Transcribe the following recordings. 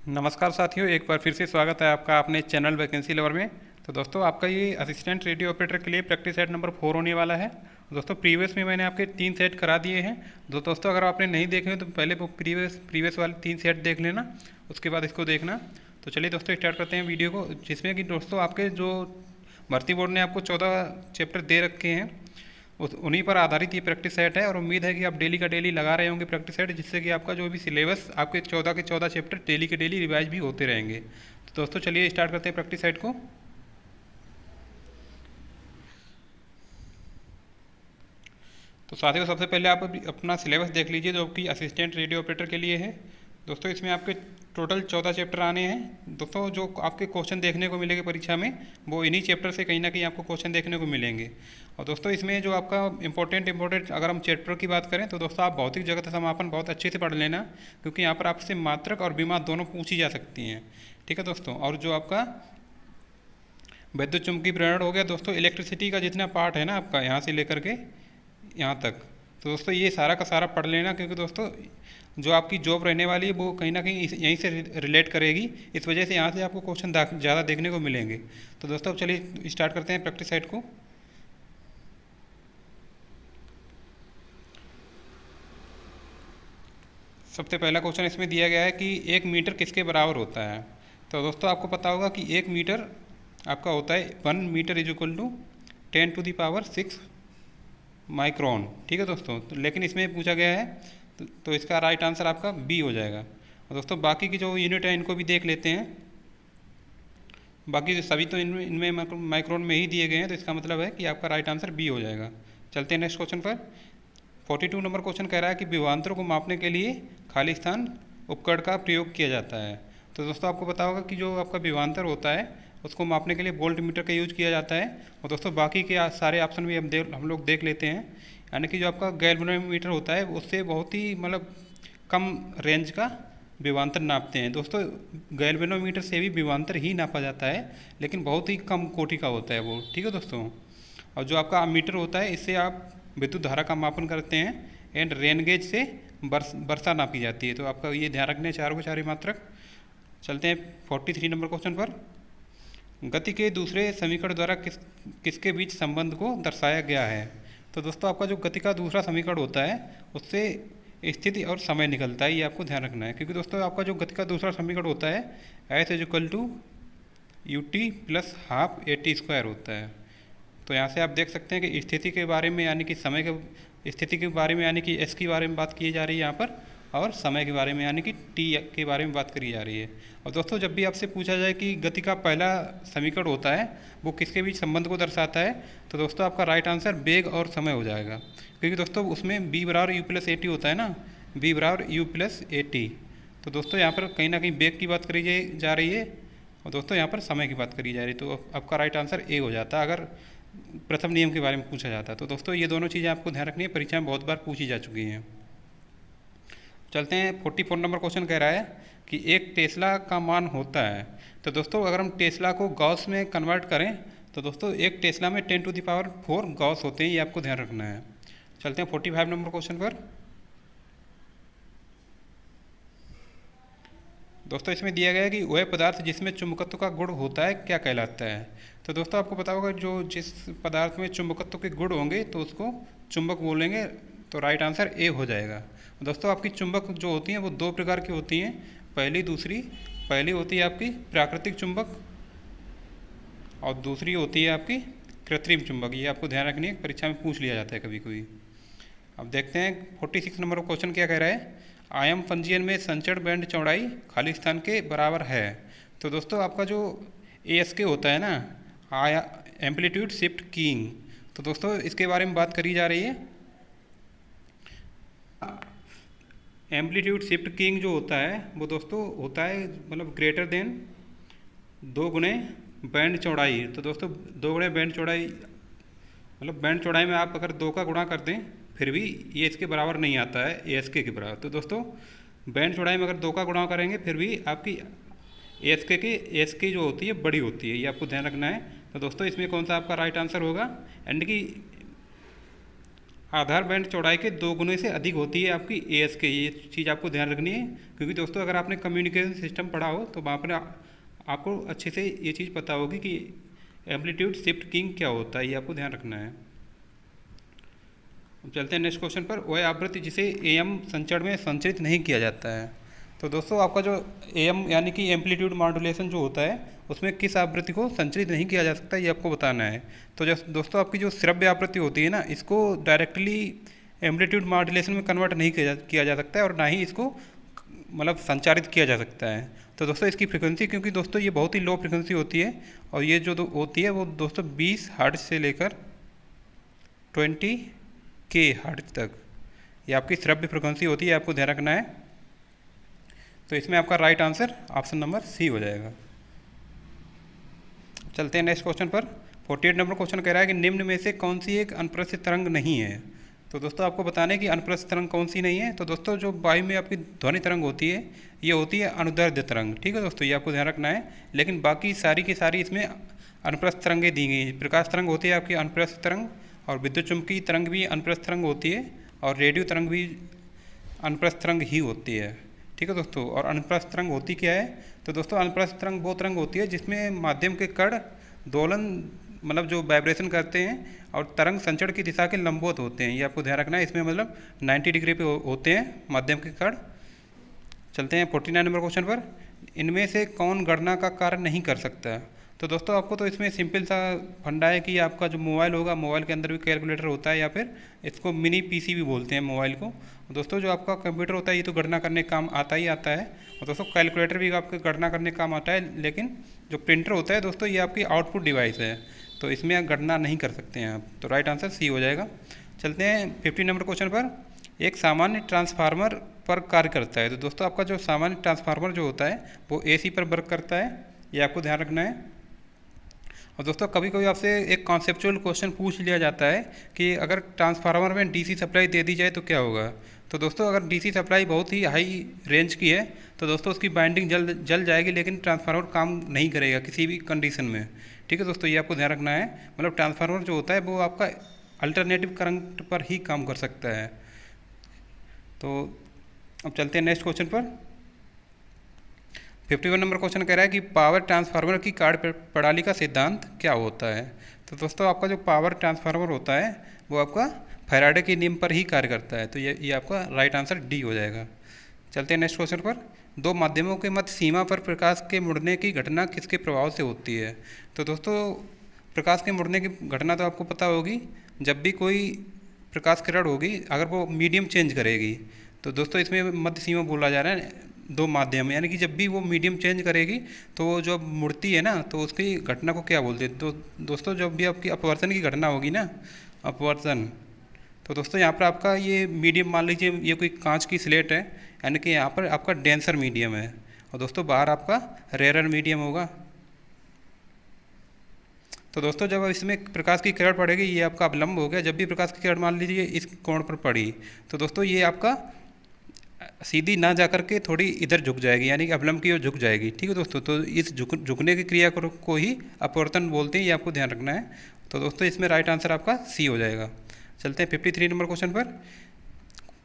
नमस्कार साथियों, एक बार फिर से स्वागत है आपका अपने चैनल वैकेंसी लवर में। तो दोस्तों, आपका ये असिस्टेंट रेडियो ऑपरेटर के लिए प्रैक्टिस सेट नंबर 4 होने वाला है। दोस्तों, प्रीवियस में मैंने आपके 3 सेट करा दिए हैं। दोस्तों, अगर आपने नहीं देखे हैं तो पहले वो प्रीवियस वाले 3 सेट देख लेना, उसके बाद इसको देखना। तो चलिए दोस्तों, स्टार्ट करते हैं वीडियो को, जिसमें कि दोस्तों आपके जो भर्ती बोर्ड ने आपको 14 चैप्टर दे रखे हैं, उस उन्हीं पर आधारित ये प्रैक्टिस सेट है। और उम्मीद है कि आप डेली का डेली लगा रहे होंगे प्रैक्टिस सेट, जिससे कि आपका जो भी सिलेबस आपके 14 के 14 चैप्टर डेली के डेली रिवाइज भी होते रहेंगे। तो दोस्तों चलिए स्टार्ट करते हैं प्रैक्टिस सेट को। तो साथियों, सबसे पहले आप अपना सिलेबस देख लीजिए जो कि असिस्टेंट रेडियो ऑपरेटर के लिए है। दोस्तों, इसमें आपके टोटल 14 चैप्टर आने हैं। दोस्तों, जो आपके क्वेश्चन देखने को मिलेंगे परीक्षा में, वो इन्हीं चैप्टर से कहीं ना कहीं आपको क्वेश्चन देखने को मिलेंगे। और दोस्तों, इसमें जो आपका इंपॉर्टेंट अगर हम चैप्टर की बात करें तो दोस्तों, आप भौतिक जगत समापन बहुत अच्छे से पढ़ लेना, क्योंकि यहाँ पर आपसे मात्रक और विमात्रक दोनों पूछी जा सकती हैं। ठीक है दोस्तों। और जो आपका वैद्युत चुंबकीय प्रेरण हो गया दोस्तों, इलेक्ट्रिसिटी का जितना पार्ट है ना आपका, यहाँ से लेकर के यहाँ तक, तो दोस्तों ये सारा का सारा पढ़ लेना, क्योंकि दोस्तों जो आपकी जॉब रहने वाली है वो कहीं ना कहीं यहीं से रिलेट करेगी। इस वजह से यहाँ से आपको क्वेश्चन ज़्यादा देखने को मिलेंगे। तो दोस्तों, अब चलिए स्टार्ट करते हैं प्रैक्टिस सेट को। सबसे पहला क्वेश्चन इसमें दिया गया है कि 1 मीटर किसके बराबर होता है। तो दोस्तों, आपको पता होगा कि 1 मीटर आपका होता है 1 metre is equal to 10⁻⁶ micron. ठीक है दोस्तों। तो लेकिन इसमें पूछा गया है, तो इसका राइट आंसर आपका बी हो जाएगा। और दोस्तों, बाकी की जो यूनिट है इनको भी देख लेते हैं। बाकी सभी तो इनमें माइक्रोन में ही दिए गए हैं, तो इसका मतलब है कि आपका राइट आंसर बी हो जाएगा। चलते हैं नेक्स्ट क्वेश्चन पर। 42 नंबर क्वेश्चन कह रहा है कि विभवांतर को मापने के लिए खाली स्थान उपकरण का प्रयोग किया जाता है। तो दोस्तों, आपको पता होगा कि जो आपका विभवांतर होता है उसको मापने के लिए वोल्ट मीटर का यूज किया जाता है। और दोस्तों, बाकी के सारे ऑप्शन भी हम लोग देख लेते हैं। यानी कि जो आपका गैल्वेनोमीटर होता है उससे बहुत ही मतलब कम रेंज का विभवांतर नापते हैं। दोस्तों, गैल्वेनोमीटर से भी विभवांतर ही नापा जाता है, लेकिन बहुत ही कम कोटि का होता है वो। ठीक है दोस्तों। और जो आपका मीटर होता है, इससे आप विद्युत धारा का मापन करते हैं। एंड रेन गेज से वर्षा नापी जाती है। तो आपका ये ध्यान रखने चारों के चार मात्रक। चलते हैं 43 नंबर क्वेश्चन पर। गति के दूसरे समीकरण द्वारा किसके बीच संबंध को दर्शाया गया है। तो दोस्तों, आपका जो गति का दूसरा समीकरण होता है उससे स्थिति और समय निकलता है, ये आपको ध्यान रखना है। क्योंकि दोस्तों, आपका जो गति का दूसरा समीकरण होता है S is equal to ut plus half at² होता है। तो यहाँ से आप देख सकते हैं कि स्थिति के बारे में यानी कि समय के स्थिति के बारे में यानी कि एस के बारे में बात की जा रही है यहाँ पर, और समय के बारे में यानी कि टी के बारे में बात करी जा रही है। और दोस्तों, जब भी आपसे पूछा जाए कि गति का पहला समीकरण होता है वो किसके बीच संबंध को दर्शाता है, तो दोस्तों आपका राइट आंसर वेग और समय हो जाएगा। क्योंकि दोस्तों उसमें b बराबर u प्लस at होता है ना, b बराबर u प्लस at। तो दोस्तों, यहाँ पर कहीं ना कहीं वेग की बात करी जा रही है, और दोस्तों यहाँ पर समय की बात करी जा रही है। तो आपका राइट आंसर ए हो जाता है, अगर प्रथम नियम के बारे में पूछा जाता है। तो दोस्तों, ये दोनों चीज़ें आपको ध्यान रखनी है, परीक्षा में बहुत बार पूछी जा चुकी हैं। चलते हैं 44 नंबर क्वेश्चन कह रहा है कि एक टेस्ला का मान होता है। तो दोस्तों, अगर हम टेस्ला को गॉस में कन्वर्ट करें तो दोस्तों एक टेस्ला में 10⁴ गॉस होते हैं, ये आपको ध्यान रखना है। चलते हैं 45 नंबर क्वेश्चन पर। दोस्तों, इसमें दिया गया है कि वह पदार्थ जिसमें चुंबकत्व का गुण होता है क्या कहलाता है। तो दोस्तों, आपको पता होगा जो जिस पदार्थ में चुंबकत्व के गुण होंगे तो उसको चुंबक बोलेंगे। तो राइट आंसर ए हो जाएगा। दोस्तों, आपकी चुंबक जो होती हैं वो 2 प्रकार की होती हैं, पहली होती है आपकी प्राकृतिक चुंबक, और दूसरी होती है आपकी कृत्रिम चुंबक। ये आपको ध्यान रखनी है, परीक्षा में पूछ लिया जाता है कभी कभी। अब देखते हैं 46 नंबर क्वेश्चन क्या कह रहा है। आयाम पंजीयन में संचरण बैंड चौड़ाई खाली स्थान के बराबर है। तो दोस्तों, आपका जो ASK होता है ना, आया एम्पलीट्यूड शिफ्ट कीइंग, तो दोस्तों इसके बारे में बात करी जा रही है। एम्पलीट्यूड शिफ्ट कीइंग जो होता है वो दोस्तों होता है मतलब ग्रेटर देन 2 गुणे बैंड चौड़ाई। तो दोस्तों 2 गुणे बैंड चौड़ाई मतलब बैंड चौड़ाई में आप अगर 2 का गुणा कर दें फिर भी ये इसके बराबर नहीं आता है ASK के बराबर। तो दोस्तों, बैंड चौड़ाई में अगर 2 का गुणा करेंगे फिर भी आपकी ASK जो होती है बड़ी होती है, ये आपको ध्यान रखना है। तो दोस्तों, इसमें कौन सा आपका राइट आंसर होगा, यानी कि आधार बैंड चौड़ाई के 2 गुने से अधिक होती है आपकी AS के। ये चीज़ आपको ध्यान रखनी है, क्योंकि दोस्तों अगर आपने कम्युनिकेशन सिस्टम पढ़ा हो तो वहाँ पर आपको अच्छे से ये चीज़ पता होगी कि एम्पलीट्यूड शिफ्ट कीइंग क्या होता है, ये आपको ध्यान रखना है। चलते हैं नेक्स्ट क्वेश्चन पर। वह आवृत्ति जिसे AM संचरण में संचरित नहीं किया जाता है। तो दोस्तों आपका जो AM यानी कि एम्पलीट्यूड मॉड्यूलेशन जो होता है, उसमें किस आवृत्ति को संचरित नहीं किया जा सकता, ये आपको बताना है। तो दोस्तों आपकी जो श्रव्य आवृत्ति होती है ना, इसको डायरेक्टली एम्पलीट्यूड मॉड्यूलेशन में कन्वर्ट नहीं किया जा सकता है, और ना ही इसको मतलब संचारित किया जा सकता है। तो दोस्तों इसकी फ्रिक्वेंसी, क्योंकि दोस्तों ये बहुत ही लो फ्रिक्वेंसी होती है, और ये जो होती है वो दोस्तों 20 हर्ट्ज से लेकर 20K हर्ट्ज तक ये आपकी श्रव्य फ्रिक्वेंसी होती है, आपको ध्यान रखना है। तो इसमें आपका right answer option number C हो जाएगा। चलते हैं नेक्स्ट क्वेश्चन पर। 48 नंबर क्वेश्चन कह रहा है कि निम्न में से कौन सी एक अनुप्रस्थ तरंग नहीं है। तो दोस्तों आपको बताना है कि अनुप्रस्थ तरंग कौन सी नहीं है। तो दोस्तों जो वायु में आपकी ध्वनि तरंग होती है, ये होती है अनुदैर्ध्य तरंग। ठीक है दोस्तों, ये आपको ध्यान रखना है। लेकिन बाकी सारी की सारी इसमें अनुप्रस्थ तरंगें दी गई हैं। प्रकाश तरंग होती है आपकी अनुप्रस्थ तरंग, और विद्युत चुम्बकीय तरंग भी अनुप्रस्थ तरंग होती है, और रेडियो तरंग भी अनुप्रस्थ तरंग ही होती है। ठीक है दोस्तों, और अनुप्रस्थ तरंग होती क्या है? तो दोस्तों अनुप्रस्थ तरंग वो तरंग होती है जिसमें माध्यम के कण दोलन मतलब जो वाइब्रेशन करते हैं, और तरंग संचरण की दिशा के लंबवत होते हैं। ये आपको ध्यान रखना है। इसमें मतलब 90 डिग्री पे होते हैं माध्यम के कण। चलते हैं 49 नंबर क्वेश्चन पर। इनमें से कौन गणना का कार्य नहीं कर सकता? तो दोस्तों आपको तो इसमें सिंपल सा फंडा है कि आपका जो मोबाइल होगा, मोबाइल के अंदर भी कैलकुलेटर होता है, या फिर इसको मिनी PC भी बोलते हैं मोबाइल को। दोस्तों जो आपका कंप्यूटर होता है, ये तो गणना करने का काम आता ही आता है, और दोस्तों कैलकुलेटर भी आपके गणना करने का काम आता है। लेकिन जो प्रिंटर होता है दोस्तों, ये आपकी आउटपुट डिवाइस है, तो इसमें गणना नहीं कर सकते हैं आप। तो राइट आंसर सी हो जाएगा। चलते हैं 50 नंबर क्वेश्चन पर। एक सामान्य ट्रांसफार्मर पर कार्य करता है। तो दोस्तों आपका जो सामान्य ट्रांसफार्मर जो होता है वो AC पर वर्क करता है, ये आपको ध्यान रखना है। और दोस्तों कभी कभी आपसे एक कॉन्सेप्चुअल क्वेश्चन पूछ लिया जाता है कि अगर ट्रांसफार्मर में DC सप्लाई दे दी जाए तो क्या होगा। तो दोस्तों अगर DC सप्लाई बहुत ही हाई रेंज की है तो दोस्तों उसकी बाइंडिंग जल जाएगी, लेकिन ट्रांसफार्मर काम नहीं करेगा किसी भी कंडीशन में। ठीक है दोस्तों, ये आपको ध्यान रखना है। मतलब ट्रांसफार्मर जो होता है वो आपका अल्टरनेटिव करंट पर ही काम कर सकता है। तो अब चलते हैं नेक्स्ट क्वेश्चन पर। 51 नंबर क्वेश्चन कह रहा है कि पावर ट्रांसफार्मर की कार्य प्रणाली का सिद्धांत क्या होता है। तो दोस्तों आपका जो पावर ट्रांसफार्मर होता है वो आपका फैराडे के नियम पर ही कार्य करता है। तो ये आपका राइट आंसर डी हो जाएगा। चलते हैं नेक्स्ट क्वेश्चन पर। दो माध्यमों के मध्य सीमा पर प्रकाश के मुड़ने की घटना किसके प्रभाव से होती है। तो दोस्तों प्रकाश के मुड़ने की घटना तो आपको पता होगी, जब भी कोई प्रकाश किरण होगी अगर वो मीडियम चेंज करेगी, तो दोस्तों इसमें मध्य सीमा बोला जा रहा है दो माध्यम, यानी कि जब भी वो मीडियम चेंज करेगी तो वो जो मुड़ती है ना, तो उसकी घटना को क्या बोलते हैं। तो दोस्तों जब भी आपकी अपवर्तन की घटना होगी ना, अपवर्तन, तो दोस्तों यहाँ पर आपका ये मीडियम मान लीजिए ये कोई कांच की स्लेट है, यानी कि यहाँ पर आपका डेंसर मीडियम है, और दोस्तों बाहर आपका रेयर मीडियम होगा। तो दोस्तों जब इसमें प्रकाश की किरण पड़ेगी, ये आपका अवलंब हो गया। जब भी प्रकाश की किरण मान लीजिए इस कोण पर पड़ी, तो दोस्तों ये आपका सीधी ना जाकर के थोड़ी इधर झुक जाएगी, यानी कि अवलंब की ओर झुक जाएगी। ठीक है दोस्तों, तो इस झुकने की क्रिया को ही अपवर्तन बोलते हैं, ये आपको ध्यान रखना है। तो दोस्तों इसमें राइट आंसर आपका सी हो जाएगा। चलते हैं 53 नंबर क्वेश्चन पर।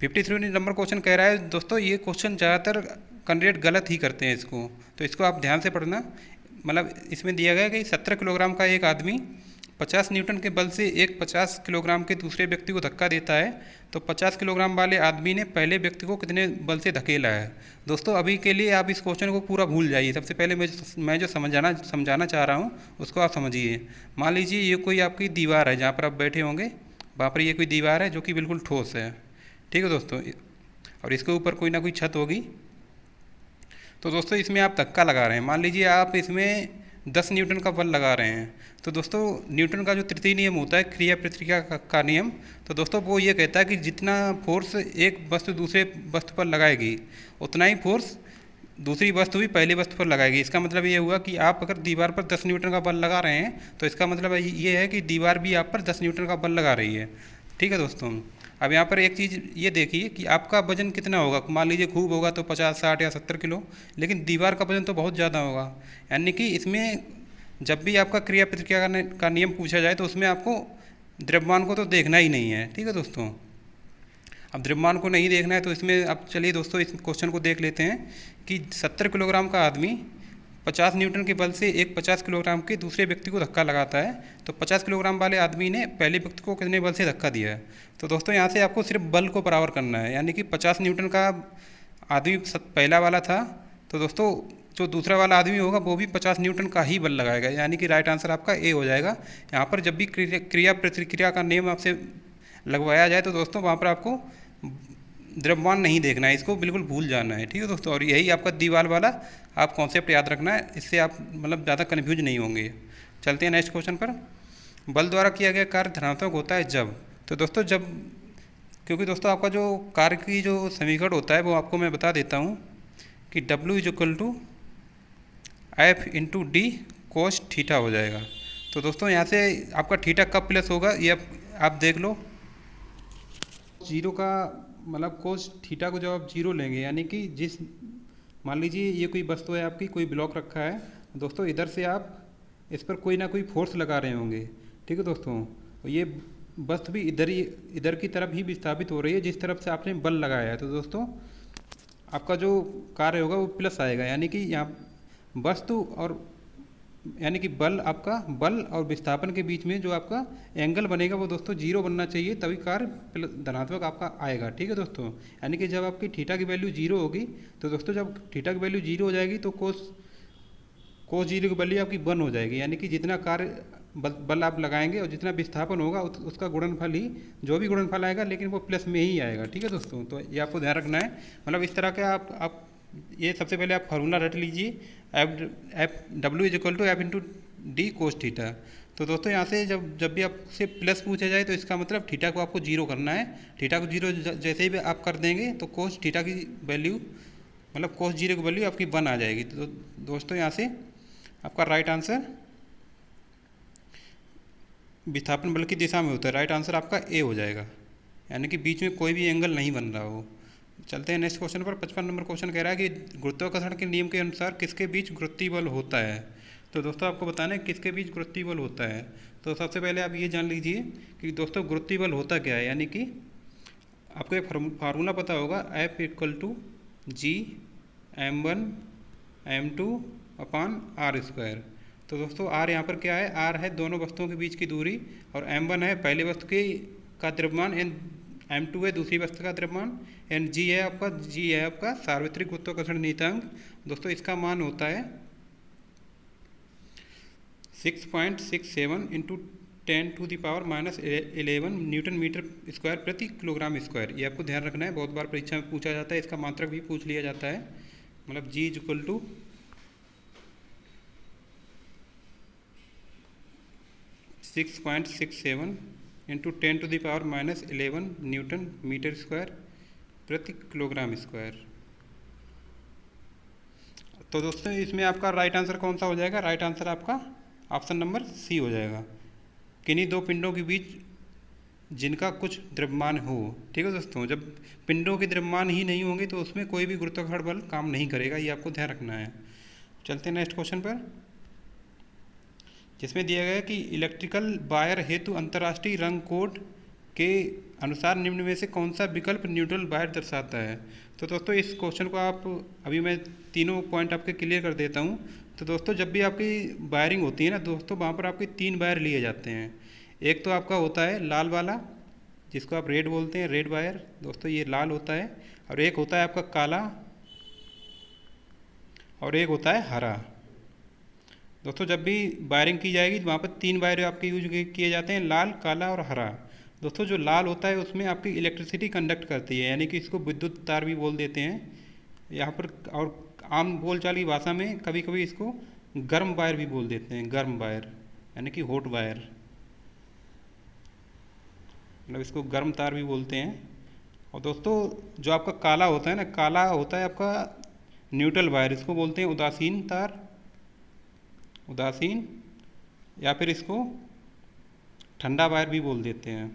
53 नंबर क्वेश्चन कह रहा है दोस्तों, ये क्वेश्चन ज़्यादातर कैंडिडेट गलत ही करते हैं इसको, तो इसको आप ध्यान से पढ़ना। मतलब इसमें दिया गया है कि 17 किलोग्राम का एक आदमी 50 न्यूटन के बल से एक 50 किलोग्राम के दूसरे व्यक्ति को धक्का देता है, तो 50 किलोग्राम वाले आदमी ने पहले व्यक्ति को कितने बल से धकेला है। दोस्तों अभी के लिए आप इस क्वेश्चन को पूरा भूल जाइए। सबसे पहले मैं जो समझाना चाह रहा हूँ उसको आप समझिए। मान लीजिए ये कोई आपकी दीवार है, जहाँ पर आप बैठे होंगे वहाँ पर ये कोई दीवार है जो कि बिल्कुल ठोस है। ठीक है दोस्तों, और इसके ऊपर कोई ना कोई छत होगी। तो दोस्तों इसमें आप धक्का लगा रहे हैं, मान लीजिए आप इसमें 10 न्यूटन का बल लगा रहे हैं। तो दोस्तों न्यूटन का जो तृतीय नियम होता है, क्रिया प्रतिक्रिया का नियम, तो दोस्तों वो ये कहता है कि जितना फोर्स एक वस्तु दूसरे वस्तु पर लगाएगी, उतना ही फोर्स दूसरी वस्तु भी पहली वस्तु पर लगाएगी। इसका मतलब ये हुआ कि आप अगर दीवार पर 10 न्यूटन का बल लगा रहे हैं, तो इसका मतलब ये है कि दीवार भी आप पर 10 न्यूटन का बल लगा रही है। ठीक है दोस्तों, अब यहाँ पर एक चीज़ ये देखिए कि आपका वजन कितना होगा। मान लीजिए खूब होगा तो 50, 60 या 70 किलो, लेकिन दीवार का वजन तो बहुत ज़्यादा होगा। यानी कि इसमें जब भी आपका क्रिया प्रतिक्रिया का नियम पूछा जाए तो उसमें आपको द्रव्यमान को तो देखना ही नहीं है। ठीक है दोस्तों, अब द्रव्यमान को नहीं देखना है तो इसमें अब चलिए दोस्तों इस क्वेश्चन को देख लेते हैं कि 70 किलोग्राम का आदमी 50 न्यूटन के बल से एक 50 किलोग्राम के दूसरे व्यक्ति को धक्का लगाता है, तो 50 किलोग्राम वाले आदमी ने पहले व्यक्ति को कितने बल से धक्का दिया है। तो दोस्तों यहाँ से आपको सिर्फ बल को बराबर करना है, यानी कि 50 न्यूटन का आदमी पहला वाला था, तो दोस्तों जो दूसरा वाला आदमी होगा वो भी 50 न्यूटन का ही बल लगाएगा, यानी कि राइट आंसर आपका ए हो जाएगा। यहाँ पर जब भी क्रिया प्रतिक्रिया का नियम आपसे लगवाया जाए तो दोस्तों वहाँ पर आपको द्रव्यमान नहीं देखना है, इसको बिल्कुल भूल जाना है। ठीक है दोस्तों, और यही आपका दीवार वाला आप कॉन्सेप्ट याद रखना है, इससे आप मतलब ज़्यादा कन्फ्यूज नहीं होंगे। चलते हैं नेक्स्ट क्वेश्चन पर। बल द्वारा किया गया कार्य धनात्मक होता है जब, तो दोस्तों जब, क्योंकि दोस्तों आपका जो कार्य की जो समीकरण होता है वो आपको मैं बता देता हूँ कि W is equal to F into D cos theta हो जाएगा। तो दोस्तों यहाँ से आपका थीटा कब प्लस होगा ये आप देख लो। जीरो का मतलब कोस थीटा को जब आप जीरो लेंगे, यानी कि जिस मान लीजिए ये कोई वस्तु है आपकी, कोई ब्लॉक रखा है दोस्तों, इधर से आप इस पर कोई ना कोई फोर्स लगा रहे होंगे। ठीक है दोस्तों, ये वस्तु भी इधर की तरफ ही विस्थापित हो रही है जिस तरफ से आपने बल लगाया है, तो दोस्तों आपका जो कार्य होगा वो प्लस आएगा, यानी कि यहाँ वस्तु और यानी कि बल, आपका बल और विस्थापन के बीच में जो आपका एंगल बनेगा वो दोस्तों जीरो बनना चाहिए, तभी कार्य धनात्मक आपका आएगा। ठीक है दोस्तों, यानी कि जब आपकी थीटा की वैल्यू जीरो होगी तो दोस्तों जब थीटा की वैल्यू जीरो हो जाएगी तो कोस जीरो की वैल्यू आपकी 1 हो जाएगी, यानी कि जितना कार्य बल आप लगाएंगे और जितना विस्थापन होगा उसका गुणनफल ही, जो भी गुणनफल आएगा लेकिन वो प्लस में ही आएगा। ठीक है दोस्तों, तो ये आपको ध्यान रखना है। मतलब इस तरह का आप ये सबसे पहले आप फार्मूला रट लीजिए, W is equal to F into D cos theta. तो दोस्तों यहाँ से जब भी आपसे प्लस पूछा जाए तो इसका मतलब थीटा को आपको जीरो करना है। थीटा को जीरो जैसे ही आप कर देंगे तो कोस थीटा की वैल्यू मतलब कोस जीरो की वैल्यू आपकी 1 आ जाएगी। तो दोस्तों यहाँ से आपका राइट आंसर विस्थापन बल की दिशा में होता है, राइट आंसर आपका ए हो जाएगा, यानी कि बीच में कोई भी एंगल नहीं बन रहा हो। चलते हैं नेक्स्ट क्वेश्चन पर। 55 नंबर क्वेश्चन कह रहा है कि गुरुत्वाकर्षण के नियम के अनुसार किसके बीच गुरुत्वीय बल होता है। तो दोस्तों आपको बताना है किसके बीच गुरुत्वीय बल होता है। तो सबसे पहले आप ये जान लीजिए कि दोस्तों गुरुत्वीय बल होता क्या है, यानी कि आपको एक फार्मूला पता होगा, F equal to G M1 M2 upon R square. तो दोस्तों आर यहाँ पर क्या है, आर है दोनों वस्तुओं के बीच की दूरी, और M1 है पहले वस्तु का द्रव्यमान, एंड M2 है दूसरी वस्तु का द्रव्यमान, एंड जी है आपका सार्वत्रिक गुरुत्वाकर्षण नियतांक। दोस्तों इसका मान होता है 6.67 इंटू 10⁻⁻11 न्यूटन मीटर स्क्वायर प्रति किलोग्राम स्क्वायर। ये आपको ध्यान रखना है, बहुत बार परीक्षा में पूछा जाता है, इसका मात्रक भी पूछ लिया जाता है। मतलब G is equal to 6.67 into 10⁻⁻11 newton metre square प्रति किलोग्राम स्क्वायर। तो दोस्तों इसमें आपका राइट आंसर कौन सा हो जाएगा, राइट आंसर आपका ऑप्शन नंबर सी हो जाएगा, किन्हीं दो पिंडों के बीच जिनका कुछ द्रव्यमान हो। ठीक है दोस्तों, जब पिंडों के द्रव्यमान ही नहीं होंगे तो उसमें कोई भी गुरुत्वाकर्षण बल काम नहीं करेगा, ये आपको ध्यान रखना है। चलते हैं नेक्स्ट क्वेश्चन पर, जिसमें दिया गया है कि इलेक्ट्रिकल वायर हेतु अंतर्राष्ट्रीय रंग कोड के अनुसार निम्न में से कौन सा विकल्प न्यूट्रल वायर दर्शाता है। तो दोस्तों इस क्वेश्चन को आप अभी मैं तीनों पॉइंट आपके क्लियर कर देता हूँ। तो दोस्तों जब भी आपकी वायरिंग होती है ना दोस्तों, वहाँ पर आपके 3 वायर लिए जाते हैं। एक तो आपका होता है लाल वाला, जिसको आप रेड बोलते हैं, रेड वायर, दोस्तों ये लाल होता है, और एक होता है आपका काला, और एक होता है हरा। दोस्तों जब भी वायरिंग की जाएगी तो वहाँ पर 3 वायर आपके यूज किए जाते हैं, लाल, काला और हरा। दोस्तों जो लाल होता है उसमें आपकी इलेक्ट्रिसिटी कंडक्ट करती है, यानी कि इसको विद्युत तार भी बोल देते हैं यहाँ पर, और आम बोलचाल की भाषा में कभी कभी इसको गर्म वायर भी बोल देते हैं, गर्म वायर यानी कि हॉट वायर, मतलब इसको गर्म तार भी बोलते हैं। और दोस्तों जो आपका काला होता है ना, काला होता है आपका न्यूट्रल वायर, इसको बोलते हैं उदासीन तार, उदासीन, या फिर इसको ठंडा वायर भी बोल देते हैं।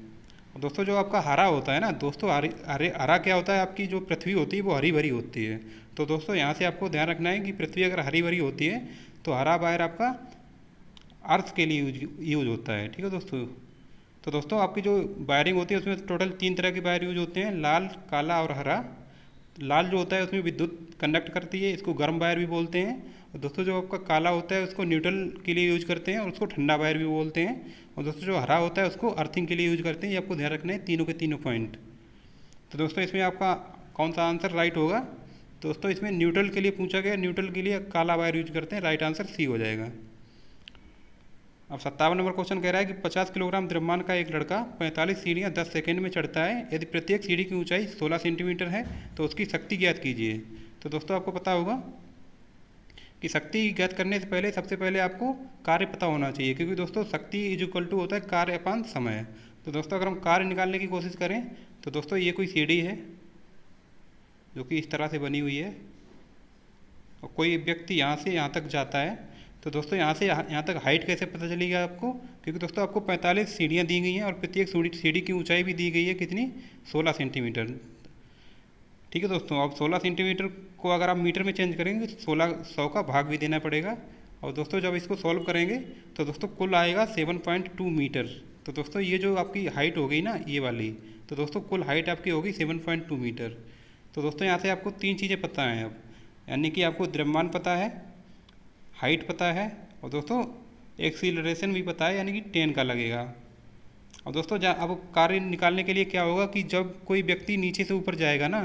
और दोस्तों जो आपका हरा होता है ना दोस्तों, हरा क्या होता है, आपकी जो पृथ्वी होती है वो हरी भरी होती है। तो दोस्तों यहाँ से आपको ध्यान रखना है कि पृथ्वी अगर हरी भरी होती है तो हरा वायर आपका अर्थ के लिए यूज होता है। ठीक है दोस्तों, तो दोस्तों आपकी जो वायरिंग होती है उसमें टोटल 3 तरह के वायर यूज होते हैं, लाल, काला और हरा। लाल जो होता है उसमें विद्युत कंडक्ट करती है, इसको गर्म वायर भी बोलते हैं। और दोस्तों जो आपका काला होता है उसको न्यूट्रल के लिए यूज करते हैं और उसको ठंडा वायर भी बोलते हैं। और दोस्तों जो हरा होता है उसको अर्थिंग के लिए यूज करते हैं। ये आपको ध्यान रखना है तीनों के तीनों पॉइंट। तो दोस्तों इसमें आपका कौन सा आंसर राइट होगा? दोस्तों इसमें न्यूट्रल के लिए पूछा गया, न्यूट्रल के लिए काला वायर यूज करते हैं, राइट आंसर सी हो जाएगा। अब 57 नंबर क्वेश्चन कह रहा है कि 50 किलोग्राम द्रव्यमान का एक लड़का 45 सीढ़ियाँ 10 सेकंड में चढ़ता है। यदि प्रत्येक सीढ़ी की ऊंचाई 16 सेंटीमीटर है तो उसकी शक्ति ज्ञात कीजिए। तो दोस्तों आपको पता होगा कि शक्ति ज्ञात करने से पहले सबसे पहले आपको कार्य पता होना चाहिए, क्योंकि दोस्तों शक्ति इज इक्वल टू होता है कार्य अपान समय। तो दोस्तों अगर हम कार्य निकालने की कोशिश करें तो दोस्तों ये कोई सीढ़ी है जो कि इस तरह से बनी हुई है और कोई व्यक्ति यहाँ से यहाँ तक जाता है। तो दोस्तों यहाँ से यहाँ तक हाइट कैसे पता चलेगी आपको? क्योंकि दोस्तों आपको 45 सीढ़ियाँ दी गई हैं और प्रत्येक सीढ़ी की ऊंचाई भी दी गई है कितनी? 16 सेंटीमीटर। ठीक है दोस्तों, अब 16 सेंटीमीटर को अगर आप मीटर में चेंज करेंगे तो 1600 का भाग भी देना पड़ेगा। और दोस्तों जब इसको सॉल्व करेंगे तो दोस्तों कुल आएगा 7.2 मीटर। तो दोस्तों ये जो आपकी हाइट हो गई ना ये वाली, तो दोस्तों कुल हाइट आपकी होगी 7.2 मीटर। तो दोस्तों यहाँ से आपको 3 चीज़ें पता हैं अब, यानी कि आपको द्रव्यमान पता है, हाइट पता है और दोस्तों एक्सीलरेशन भी पता है, यानी कि 10 का लगेगा। और दोस्तों अब कार्य निकालने के लिए क्या होगा कि जब कोई व्यक्ति नीचे से ऊपर जाएगा ना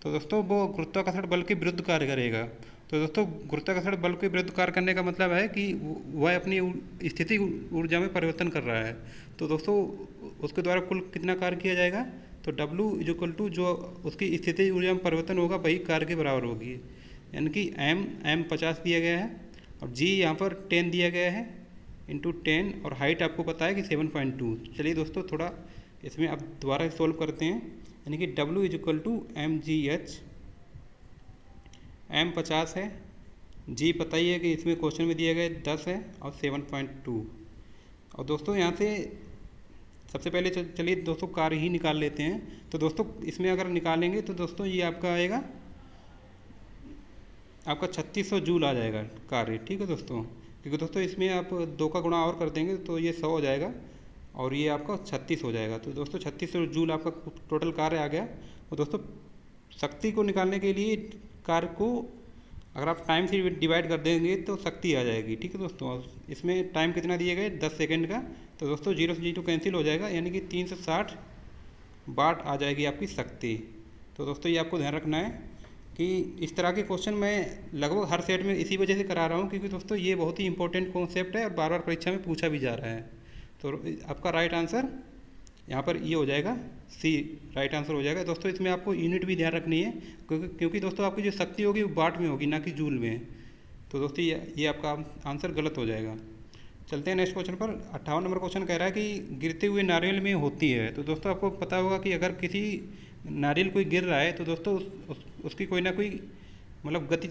तो दोस्तों वो गुरुत्वाकर्षण बल के विरुद्ध कार्य करेगा। तो दोस्तों गुरुत्वाकर्षण बल के विरुद्ध कार्य करने का मतलब है कि वह अपनी स्थिति ऊर्जा में परिवर्तन कर रहा है। तो दोस्तों उसके द्वारा कुल कितना कार्य किया जाएगा? तो W इक्वल टू जो उसकी स्थिति ऊर्जा में परिवर्तन होगा वही कार्य के बराबर होगी, यानी कि M 50 दिया गया है और G यहाँ पर 10 दिया गया है इंटू 10 और हाइट आपको पता है कि 7.2। चलिए दोस्तों थोड़ा इसमें अब दोबारा सॉल्व करते हैं, यानी कि W is equal to MGH, M 50 है, G पता ही है कि इसमें क्वेश्चन में दिया गया 10 है और 7.2। और दोस्तों यहाँ से सबसे पहले चलिए दोस्तों कार्य ही निकाल लेते हैं। तो दोस्तों इसमें अगर निकालेंगे तो दोस्तों ये आपका आएगा, आपका 3600 जूल आ जाएगा कार्य। ठीक है दोस्तों, क्योंकि दोस्तों इसमें आप 2 का गुणा और कर देंगे तो ये 100 हो जाएगा और ये आपका 36 हो जाएगा। तो दोस्तों 3600 जूल आपका टोटल कार्य आ गया। और दोस्तों शक्ति को निकालने के लिए कार्य को अगर आप टाइम से डिवाइड कर देंगे तो शक्ति आ जाएगी। ठीक है दोस्तों, इसमें टाइम कितना दिए गए? 10 सेकेंड का। तो दोस्तों 0 से 0 कैंसिल हो जाएगा, यानी कि 360 वाट आ जाएगी आपकी शक्ति। तो दोस्तों ये आपको ध्यान रखना है कि इस तरह के क्वेश्चन मैं लगभग हर सेट में इसी वजह से करा रहा हूँ, क्योंकि दोस्तों ये बहुत ही इंपॉर्टेंट कॉन्सेप्ट है और बार बार परीक्षा में पूछा भी जा रहा है। तो आपका राइट आंसर यहाँ पर ये हो जाएगा, सी राइट आंसर हो जाएगा। दोस्तों इसमें आपको यूनिट भी ध्यान रखनी है, क्योंकि दोस्तों आपकी जो शक्ति होगी वो वाट में होगी ना कि जूल में। तो दोस्तों ये आपका आंसर गलत हो जाएगा। चलते हैं नेक्स्ट क्वेश्चन पर। 58 नंबर क्वेश्चन कह रहा है कि गिरते हुए नारियल में होती है। तो दोस्तों आपको पता होगा कि अगर किसी नारियल कोई गिर रहा है तो दोस्तों उसकी कोई ना कोई मतलब गति,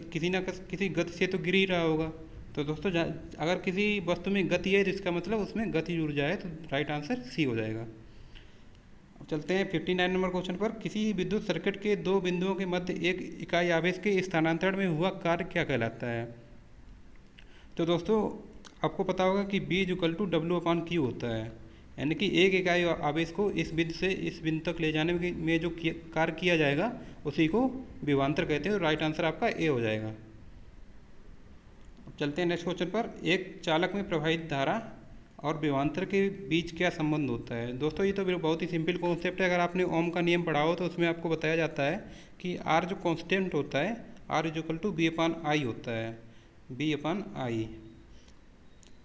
किसी गति से तो गिर ही रहा होगा। तो दोस्तों अगर किसी वस्तु में गति है तो इसका मतलब उसमें गति ऊर्जा है, तो राइट आंसर सी हो जाएगा। अब चलते हैं 59 नंबर क्वेश्चन पर। किसी विद्युत सर्किट के 2 बिंदुओं के मध्य एक इकाई आवेश के स्थानांतरण में हुआ कार्य क्या कहलाता है? तो दोस्तों आपको पता होगा कि B इक्वल टू W/Q होता है, यानी कि एक इकाई आवेश को इस बिंदु से इस बिंदु तक ले जाने में जो कार्य किया जाएगा उसी को विभवांतर कहते हैं। राइट आंसर आपका ए हो जाएगा। अब चलते हैं नेक्स्ट क्वेश्चन पर। एक चालक में प्रवाहित धारा और विभवांतर के बीच क्या संबंध होता है? दोस्तों ये तो बहुत ही सिंपल कॉन्सेप्ट है। अगर आपने ओम का नियम पढ़ा हो तो उसमें आपको बताया जाता है कि R जो कांस्टेंट होता है R is equal to B/I होता है, B/I।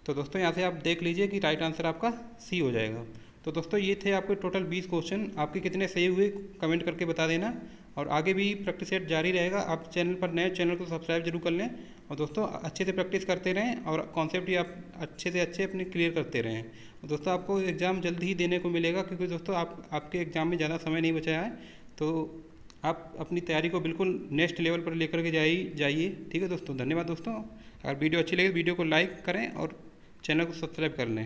तो दोस्तों यहाँ से आप देख लीजिए कि राइट आंसर आपका सी हो जाएगा। तो दोस्तों ये थे आपके टोटल 20 क्वेश्चन। आपके कितने सही हुए कमेंट करके बता देना, और आगे भी प्रैक्टिस सेट जारी रहेगा। आप चैनल पर नए, चैनल को सब्सक्राइब जरूर कर लें और दोस्तों अच्छे से प्रैक्टिस करते रहें और कॉन्सेप्ट भी आप अच्छे से अच्छे अपने क्लियर करते रहें। और दोस्तों आपको एग्ज़ाम जल्दी ही देने को मिलेगा, क्योंकि दोस्तों आपके एग्ज़ाम में ज़्यादा समय नहीं बचा है। तो आप अपनी तैयारी को बिल्कुल नेक्स्ट लेवल पर लेकर के जाइए। ठीक है दोस्तों, धन्यवाद दोस्तों। अगर वीडियो अच्छी लगे वीडियो को लाइक करें और चैनल को सब्सक्राइब कर लें।